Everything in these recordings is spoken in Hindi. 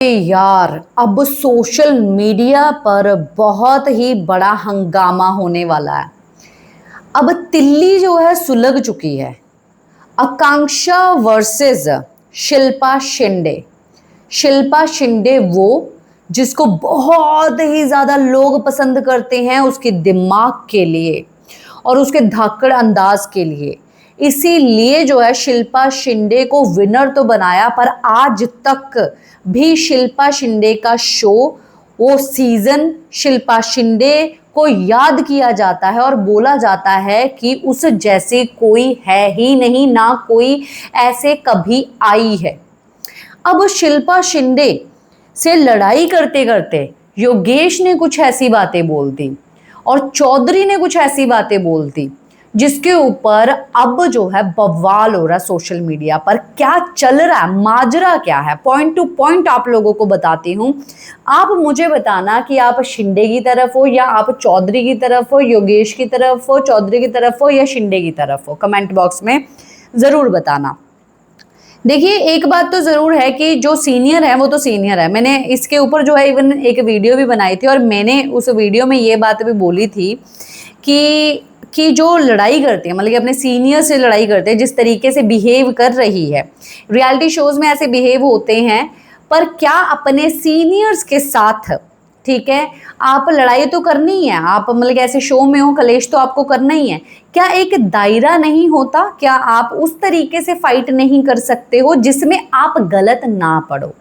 यार, अब सोशल मीडिया पर बहुत ही बड़ा हंगामा होने वाला है। अब तिल्ली जो है सुलग चुकी है। आकांक्षा वर्सेस शिल्पा शिंदे। शिल्पा शिंदे वो जिसको बहुत ही ज्यादा लोग पसंद करते हैं उसके दिमाग के लिए और उसके धाकड़ अंदाज के लिए। इसीलिए जो है शिल्पा शिंदे को विनर तो बनाया, पर आज तक भी शिल्पा शिंदे का शो, वो सीजन शिल्पा शिंदे को याद किया जाता है और बोला जाता है कि उस जैसे कोई है ही नहीं, ना कोई ऐसे कभी आई है। अब शिल्पा शिंदे से लड़ाई करते करते योगेश ने कुछ ऐसी बातें बोल दी और चौधरी ने कुछ ऐसी बातें बोल दी जिसके ऊपर अब जो है बवाल हो रहा है सोशल मीडिया पर। क्या चल रहा है, माजरा क्या है, पॉइंट टू पॉइंट आप लोगों को बताती हूँ। आप मुझे बताना कि आप शिंदे की तरफ हो या आप चौधरी की तरफ हो, योगेश की तरफ हो, चौधरी की तरफ हो या शिंदे की तरफ हो। कमेंट बॉक्स में जरूर बताना। देखिए, एक बात तो जरूर है कि जो सीनियर है वो तो सीनियर है। मैंने इसके ऊपर जो है इवन एक वीडियो भी बनाई थी और मैंने उस वीडियो में ये बात भी बोली थी कि जो लड़ाई करते हैं, मतलब कि अपने सीनियर से लड़ाई करते हैं, जिस तरीके से बिहेव कर रही है, रियलिटी शोज में ऐसे बिहेव होते हैं, पर क्या अपने सीनियर्स के साथ, ठीक है, आप लड़ाई तो करनी है, आप मतलब ऐसे शो में हो, कलेश तो आपको करना ही है। क्या एक दायरा नहीं होता? क्या आप उस तरीके से फाइट नहीं कर सकते हो जिसमें आप गलत ना पड़ो?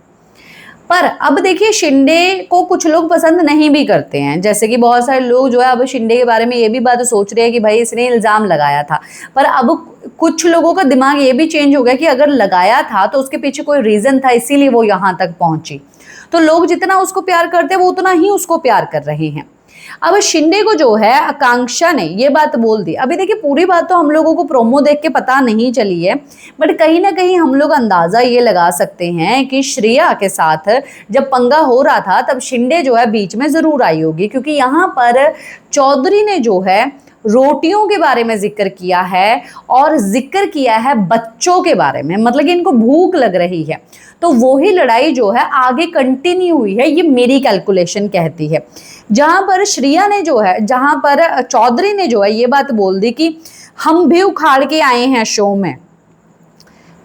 पर अब देखिए, शिंदे को कुछ लोग पसंद नहीं भी करते हैं। जैसे कि बहुत सारे लोग जो है अब शिंदे के बारे में ये भी बात सोच रहे हैं कि भाई इसने इल्जाम लगाया था। पर अब कुछ लोगों का दिमाग ये भी चेंज हो गया कि अगर लगाया था तो उसके पीछे कोई रीजन था, इसीलिए वो यहां तक पहुंची। तो लोग जितना उसको प्यार करते हैं वो उतना ही उसको प्यार कर रहे हैं। अब शिंदे को जो है आकांक्षा ने ये बात बोल दी। अभी देखिए, पूरी बात तो हम लोगों को प्रोमो देख के पता नहीं चली है, बट कहीं ना कहीं हम लोग अंदाजा ये लगा सकते हैं कि श्रेया के साथ जब पंगा हो रहा था तब शिंदे जो है बीच में जरूर आई होगी, क्योंकि यहाँ पर चौधरी ने जो है रोटियों के बारे में जिक्र किया है और जिक्र किया है बच्चों के बारे में, मतलब कि इनको भूख लग रही है। तो वो ही लड़ाई जो है आगे कंटिन्यू हुई है, ये मेरी कैलकुलेशन कहती है। जहां पर श्रेया ने जो है, जहां पर चौधरी ने जो है ये बात बोल दी कि हम भी उखाड़ के आए हैं शो में,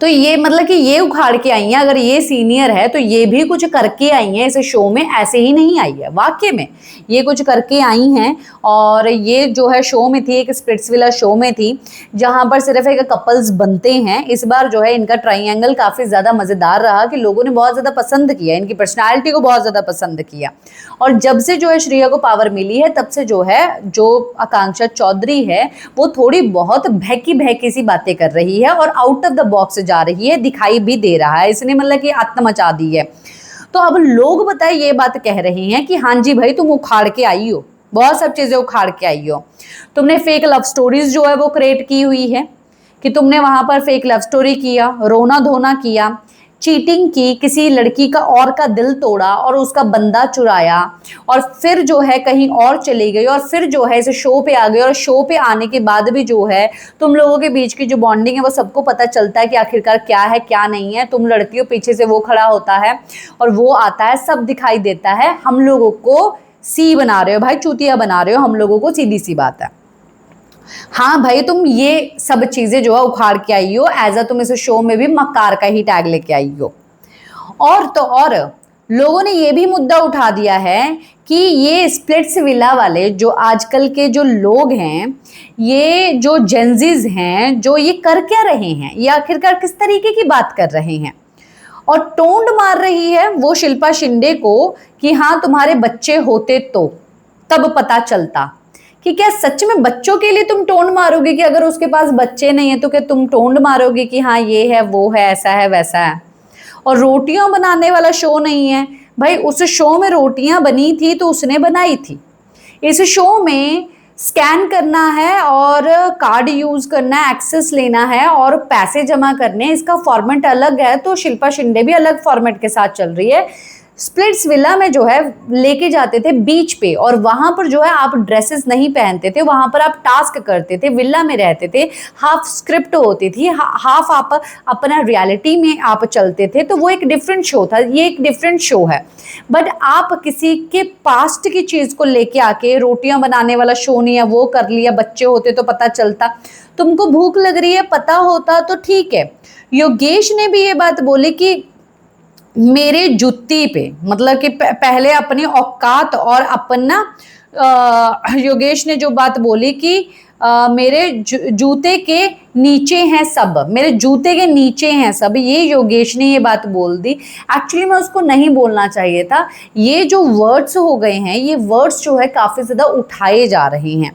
तो ये मतलब कि ये उखाड़ के आई हैं। अगर ये सीनियर है तो ये भी कुछ करके आई हैं इस शो में, ऐसे ही नहीं आई है, वाकई में ये कुछ करके आई हैं। और ये जो है शो में थी, एक स्प्लिट्सविला शो में थी, जहां पर सिर्फ एक कपल्स बनते हैं। इस बार जो है इनका ट्रायंगल काफी ज्यादा मजेदार रहा कि लोगों ने बहुत ज्यादा पसंद किया, इनकी पर्सनैलिटी को बहुत ज्यादा पसंद किया। और जब से जो है श्रेया को पावर मिली है तब से जो है जो आकांक्षा चौधरी है वो थोड़ी बहुत बहकी बहकी सी बातें कर रही है और आउट ऑफ द बॉक्स जा रही है, दिखाई भी दे रहा है। इसने मतलब कि आत्म मचा दी है। तो अब लोग बताए ये बात कह रहे हैं कि हाँ जी भाई, तुम उखाड़ के आई हो, बहुत सब चीजें उखाड़ के आई हो। तुमने फेक लव स्टोरीज जो है वो क्रिएट की हुई है कि तुमने वहां पर फेक लव स्टोरी किया, रोना धोना किया, चीटिंग की, किसी लड़की का और का दिल तोड़ा और उसका बंदा चुराया, और फिर जो है कहीं और चली गई और फिर जो है इस शो पे आ गई। और शो पे आने के बाद भी जो है तुम लोगों के बीच की जो बॉन्डिंग है वो सबको पता चलता है कि आखिरकार क्या है क्या नहीं है। तुम लड़ती हो, पीछे से वो खड़ा होता है और वो आता है, सब दिखाई देता है। हम लोगों को सी बना रहे हो भाई, चूतिया बना रहे हो हम लोगों को, सीधी सी बात है। हाँ भाई, तुम ये सब चीजें जो है उखाड़ के आई हो, एज तुम इस शो में भी मक्कार का ही टैग लेके आई हो। और तो और लोगों ने ये भी मुद्दा उठा दिया है कि ये स्प्लिट्सविला वाले जो आजकल के जो लोग हैं, ये जो जेंजीज हैं, जो ये कर क्या रहे हैं, ये आखिरकार किस तरीके की बात कर रहे हैं। और टोंड मार रही है वो शिल्पा शिंदे को कि हाँ तुम्हारे बच्चे होते तो तब पता चलता। कि क्या सच में बच्चों के लिए तुम टोंड मारोगे? कि अगर उसके पास बच्चे नहीं है तो क्या तुम टोंड मारोगे कि हाँ ये है वो है ऐसा है वैसा है? और रोटियां बनाने वाला शो नहीं है भाई, उस शो में रोटियां बनी थी तो उसने बनाई थी। इस शो में स्कैन करना है और कार्ड यूज करना है, एक्सेस लेना है और पैसे जमा करने हैं, इसका फॉर्मेट अलग है। तो शिल्पा शिंदे भी अलग फॉर्मेट के साथ चल रही है। स्प्लिट्स विला में जो है लेके जाते थे बीच पे, और वहां पर जो है आप ड्रेसेस नहीं पहनते थे, वहां पर आप टास्क करते थे, विला में रहते थे, हाफ स्क्रिप्ट होती थी, हाफ आप अपना रियलिटी में आप चलते थे, तो वो एक डिफरेंट शो था, ये एक डिफरेंट शो है। बट आप किसी के पास्ट की चीज को लेके आके रोटियां बनाने वाला शो नहीं है, वो कर लिया, बच्चे होते तो पता चलता, तुमको भूख लग रही है पता होता तो ठीक है। योगेश ने भी ये बात बोली कि मेरे जुत्ती पे, मतलब कि पहले अपनी औकात और अपना योगेश ने जो बात बोली कि मेरे जूते के नीचे हैं सब, मेरे जूते के नीचे हैं सब, ये योगेश ने ये बात बोल दी। एक्चुअली मैं उसको नहीं बोलना चाहिए था। ये जो वर्ड्स हो गए हैं, ये वर्ड्स जो है काफ़ी ज़्यादा उठाए जा रहे हैं,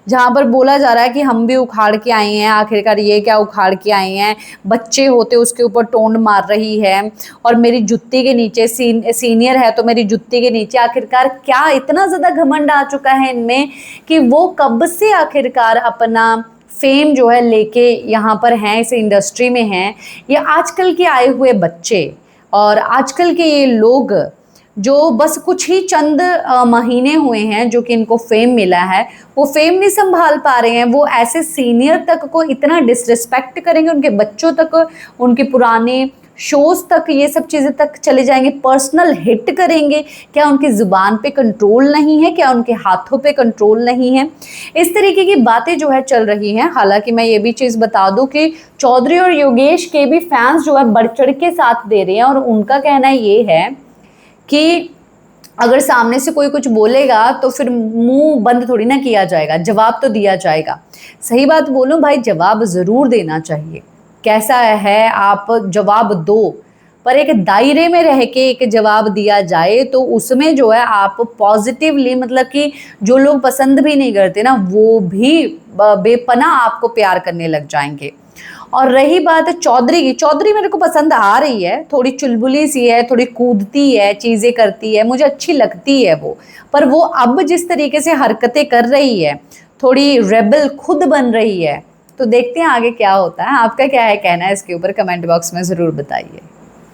जहाँ पर बोला जा रहा है कि हम भी उखाड़ के आए हैं, आखिरकार ये क्या उखाड़ के आए हैं, बच्चे होते उसके ऊपर टोन मार रही है, और मेरी जुत्ती के नीचे सीनियर है तो मेरी जुत्ती के नीचे, आखिरकार क्या इतना ज़्यादा घमंड आ चुका है इनमें कि वो कब से आखिरकार अपना फेम जो है लेके यहाँ पर हैं, इस इंडस्ट्री में हैं। ये आजकल के आए हुए बच्चे और आजकल के ये लोग जो बस कुछ ही चंद महीने हुए हैं जो कि इनको फेम मिला है, वो फेम नहीं संभाल पा रहे हैं, वो ऐसे सीनियर तक को इतना डिसरिस्पेक्ट करेंगे, उनके बच्चों तक, उनके पुराने शोज तक, ये सब चीज़ें तक चले जाएंगे, पर्सनल हिट करेंगे। क्या उनकी ज़ुबान पे कंट्रोल नहीं है, क्या उनके हाथों पे कंट्रोल नहीं है? इस तरीके की बातें जो है चल रही हैं। हालांकि मैं ये भी चीज़ बता दूं कि चौधरी और योगेश के भी फैंस जो है बढ़ चढ़ के साथ दे रहे हैं, और उनका कहना ये है कि अगर सामने से कोई कुछ बोलेगा तो फिर मुंह बंद थोड़ी ना किया जाएगा, जवाब तो दिया जाएगा। सही बात बोलूं भाई, जवाब ज़रूर देना चाहिए, कैसा है आप जवाब दो, पर एक दायरे में रह के एक जवाब दिया जाए तो उसमें जो है आप पॉजिटिवली, मतलब कि जो लोग पसंद भी नहीं करते ना, वो भी बेपनाह आपको प्यार करने लग जाएंगे। और रही बात चौधरी की, चौधरी मेरे को पसंद आ रही है, थोड़ी चुलबुली सी है, थोड़ी कूदती है, चीज़ें करती है, मुझे अच्छी लगती है वो, पर वो अब जिस तरीके से हरकतें कर रही है, थोड़ी रेबल खुद बन रही है, तो देखते हैं आगे क्या होता है। आपका क्या है कहना है इसके ऊपर, कमेंट बॉक्स में ज़रूर बताइए।